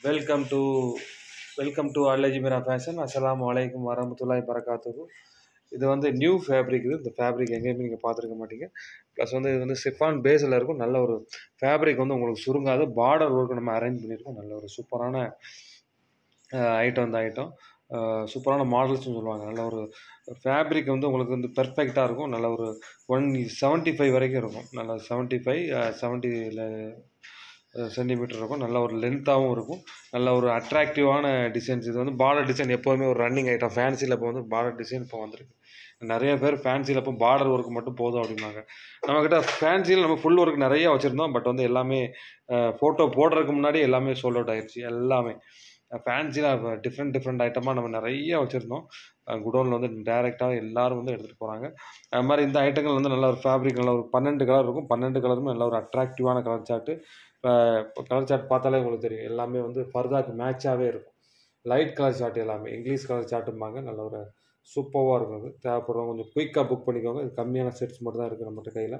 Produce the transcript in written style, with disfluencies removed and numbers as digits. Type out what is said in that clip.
Welcome to welcome to அல்ஜிமிரா fashion. அஸ்ஸலாமு அலைக்கும் வரமத்துல்லாஹி வரகாத்துஹு. இது வந்து நியூ ஃபேப்ரிக். இந்த ஃபேப்ரிக் எங்கேயுமே நீங்கள் பார்த்துருக்க மாட்டீங்க. ப்ளஸ் வந்து இது வந்து சிஃபான் பேஸில் இருக்கும். நல்ல ஒரு ஃபேப்ரிக் வந்து உங்களுக்கு சுருங்காது. பார்டர் ஒர்க்கு நம்ம அரேஞ்ச் பண்ணியிருக்கோம். நல்ல ஒரு சூப்பரான ஐட்டம். இந்த ஐட்டம் சூப்பரான மாடல்ஸ்னு சொல்லுவாங்க. நல்ல ஒரு ஃபேப்ரிக் வந்து உங்களுக்கு வந்து பெர்ஃபெக்டாக இருக்கும். நல்ல ஒரு 175 வரைக்கும் இருக்கும். நல்ல 75 70 சென்டிமீட்டர் இருக்கும். நல்ல ஒரு லென்த்தாகவும் இருக்கும். நல்ல ஒரு அட்ராக்டிவான டிசைன்ஸ். இது வந்து பார்டர் டிசைன் எப்போதுமே ஒரு ரன்னிங் ஐட்டம். ஃபேன்சியில் இப்போ வந்து பார்டர் டிசைன் இப்போ வந்திருக்கு. நிறைய பேர் ஃபேன்சியில் இப்போ பார்டர் ஒர்க் மட்டும் போதும் அப்படின்னாங்க. நம்மக்கிட்ட ஃபேன்சியில் நம்ம ஃபுல் ஒர்க் நிறைய வச்சுருந்தோம். பட் வந்து எல்லாமே ஃபோட்டோ போடுறதுக்கு முன்னாடி எல்லாமே சோல்ட் அவுட் ஆயிடுச்சு. எல்லாமே ஃபேன்சியில் டிஃப்ரெண்ட் ஐட்டமாக நம்ம நிறைய வச்சுருந்தோம். குடோனில் வந்து டைரெக்டாக எல்லோரும் வந்து எடுத்துகிட்டு போகிறாங்க. அது மாதிரி இந்த ஐட்டங்கள் வந்து நல்ல ஒரு ஃபேப்ரிக், நல்ல ஒரு 12 கலர் இருக்கும். 12 கலருமே நல்ல ஒரு அட்ராக்டிவான கலர் சார்ட்டு. இப்போ கலர் சார்ட் பார்த்தாலே உங்களுக்கு தெரியும். எல்லாமே வந்து ஃபர்தாக்கு மேட்சாகவே இருக்கும். லைட் கலர் சார்ட் எல்லாமே இங்கிலீஷ் கலர் சார்ட்டும்பாங்க. நல்ல ஒரு சூப்பராக இருக்கும். அது தேவைப்படுறவங்க கொஞ்சம் குயிக்காக புக் பண்ணிக்கோங்க. இது கம்மியான செட்ஸ் மட்டும் தான் இருக்குது நம்மகிட்ட கையில்.